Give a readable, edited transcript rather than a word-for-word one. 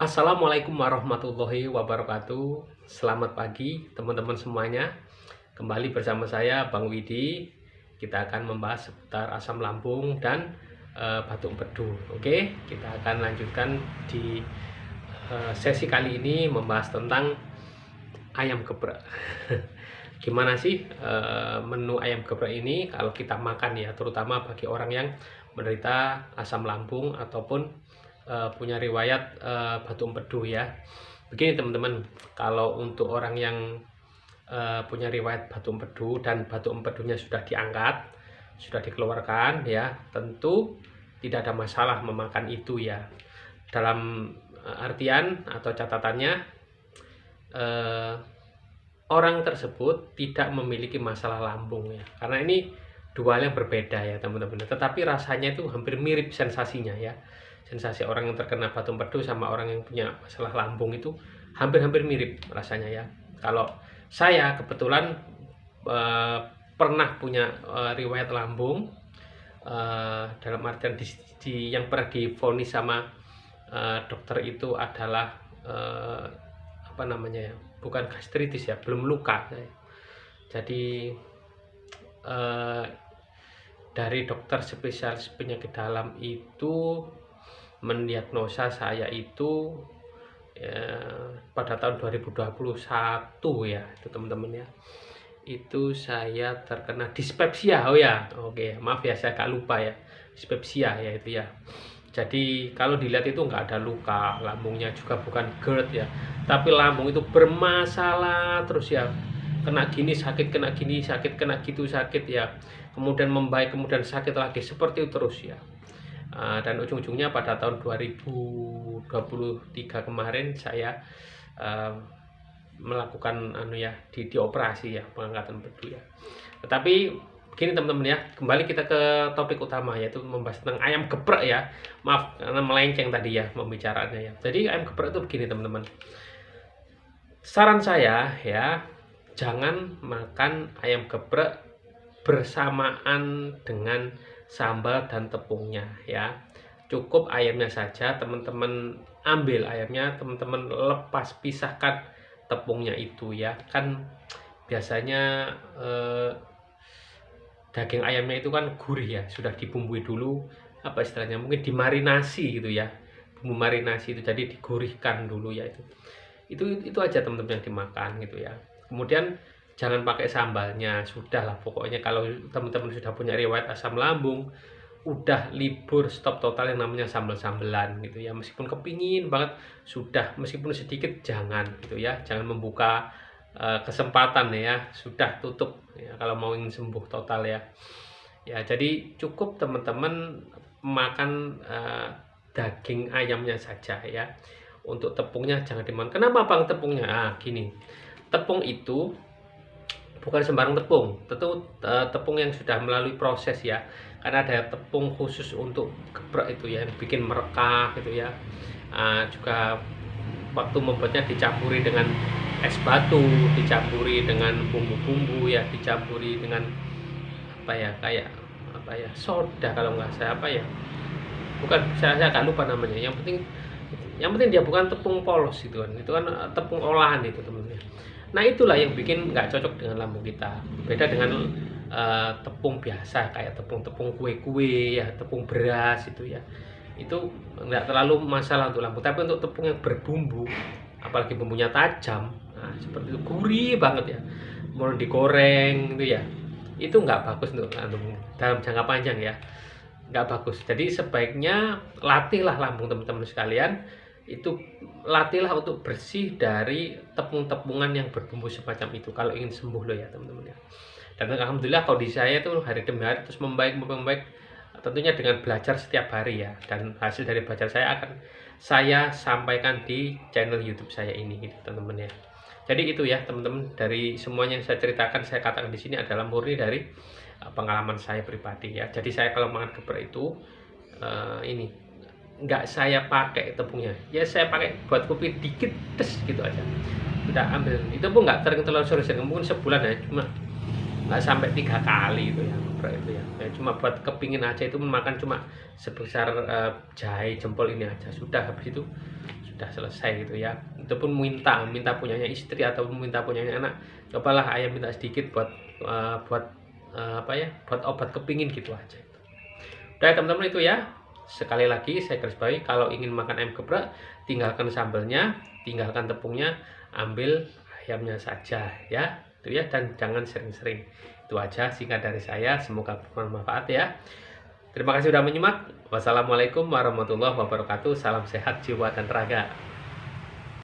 Assalamualaikum warahmatullahi wabarakatuh. Selamat pagi teman-teman semuanya. Kembali bersama saya Bang Widi. Kita akan membahas seputar asam lambung dan batuk empedu. Oke, kita akan lanjutkan di sesi kali ini membahas tentang ayam geprek. Gimana sih menu ayam geprek ini kalau kita makan ya, terutama bagi orang yang menderita asam lambung ataupun punya riwayat batuk empedu ya. Begini teman-teman, kalau untuk orang yang punya riwayat batuk empedu dan batuk empedunya sudah diangkat, sudah dikeluarkan ya, tentu tidak ada masalah memakan itu ya. Dalam artian atau catatannya, orang tersebut tidak memiliki masalah lambung ya, karena ini dua hal yang berbeda ya teman-teman. Tetapi rasanya itu hampir mirip sensasinya ya. Sensasi orang yang terkena batuk empedu sama orang yang punya masalah lambung itu hampir-hampir mirip rasanya ya. Kalau saya kebetulan pernah punya riwayat lambung, dalam artian yang pernah divonis sama dokter itu adalah apa namanya ya, bukan gastritis ya, belum luka. Jadi dari dokter spesialis penyakit dalam itu mendiagnosa saya itu pada tahun 2021 ya, itu teman-teman ya. Itu saya terkena dispepsia. Oh ya, oke, maaf ya saya agak lupa ya, dispepsia ya itu ya. Jadi kalau dilihat itu nggak ada luka, lambungnya juga bukan GERD ya, tapi lambung itu bermasalah terus ya, kena gini sakit, kena gini sakit, kena gitu sakit ya, kemudian membaik, kemudian sakit lagi, seperti itu terus ya. Dan ujung-ujungnya pada tahun 2023 kemarin saya melakukan dioperasi ya, pengangkatan empedu ya. Tetapi begini teman-teman ya, kembali kita ke topik utama, yaitu membahas tentang ayam geprek ya. Maaf karena melenceng tadi ya pembicaraannya ya. Jadi ayam geprek itu begini teman-teman, saran saya ya, jangan makan ayam geprek bersamaan dengan sambal dan tepungnya ya. Cukup ayamnya saja, teman-teman ambil ayamnya, teman-teman lepas, pisahkan tepungnya itu ya. Kan biasanya daging ayamnya itu kan gurih ya, sudah dibumbui dulu, apa istilahnya, mungkin dimarinasi gitu ya, bumbu marinasi itu, jadi digurihkan dulu ya. Itu aja teman-teman yang dimakan gitu ya. Kemudian jangan pakai sambalnya, sudahlah pokoknya. Kalau teman-teman sudah punya riwayat asam lambung, udah libur, stop total yang namanya sambal-sambelan gitu ya. Meskipun kepingin banget, sudah, meskipun sedikit jangan gitu ya, jangan membuka kesempatan ya, sudah tutup ya kalau mau ingin sembuh total ya. Ya jadi cukup teman-teman makan daging ayamnya saja ya. Untuk tepungnya jangan dimakan. Kenapa bang tepungnya? Gini, tepung itu bukan sembarang tepung, tentu tepung yang sudah melalui proses ya, karena ada tepung khusus untuk geprek itu ya, yang bikin merekah gitu ya. Juga waktu membuatnya dicampuri dengan es batu, dicampuri dengan bumbu-bumbu ya, dicampuri dengan apa ya, kayak apa ya, soda kalau nggak saya, apa ya, bukan, saya agak lupa namanya. Yang penting dia bukan tepung polos itu kan tepung olahan itu teman-teman. Nah itulah yang bikin nggak cocok dengan lambung kita. Beda dengan tepung biasa, kayak tepung-tepung kue-kue ya, tepung beras itu ya, itu nggak terlalu masalah untuk lambung. Tapi untuk tepung yang berbumbu, apalagi bumbunya tajam, seperti itu, gurih banget ya, mau digoreng itu ya, itu nggak bagus untuk lambung dalam jangka panjang ya, nggak bagus. Jadi sebaiknya latihlah lambung teman-teman sekalian, itu latihlah untuk bersih dari tepung-tepungan yang berbumbu semacam itu kalau ingin sembuh loh ya teman-teman ya. Dan alhamdulillah kondisi saya itu hari demi hari terus membaik, tentunya dengan belajar setiap hari ya, dan hasil dari belajar saya akan saya sampaikan di channel YouTube saya ini gitu teman-teman ya. Jadi itu ya teman-teman, dari semuanya yang saya ceritakan, saya katakan di sini adalah murni dari pengalaman saya pribadi ya. Jadi saya kalau makan geprek itu ini nggak saya pakai tepungnya ya, saya pakai buat kopi dikit tes gitu aja, udah ambil. Itu pun nggak terlalu sering, mungkin sebulan ya, cuma nggak sampai 3 kali itu ya geprek itu ya. Cuma buat kepingin aja, itu makan cuma sebesar jahe jempol ini aja, sudah. Habis itu sudah selesai gitu ya. Itu pun minta punyanya istri atau minta punyanya anak, cobalah ayah minta sedikit buat buat obat kepingin gitu aja. Udah ya teman-teman, itu ya. Sekali lagi saya garis bawahi, kalau ingin makan ayam geprek, tinggalkan sambelnya, tinggalkan tepungnya, ambil ayamnya saja ya. Itu ya, dan jangan sering-sering. Itu aja singkat dari saya, semoga bermanfaat ya. Terima kasih sudah menyimak. Wassalamualaikum warahmatullahi wabarakatuh. Salam sehat jiwa dan raga.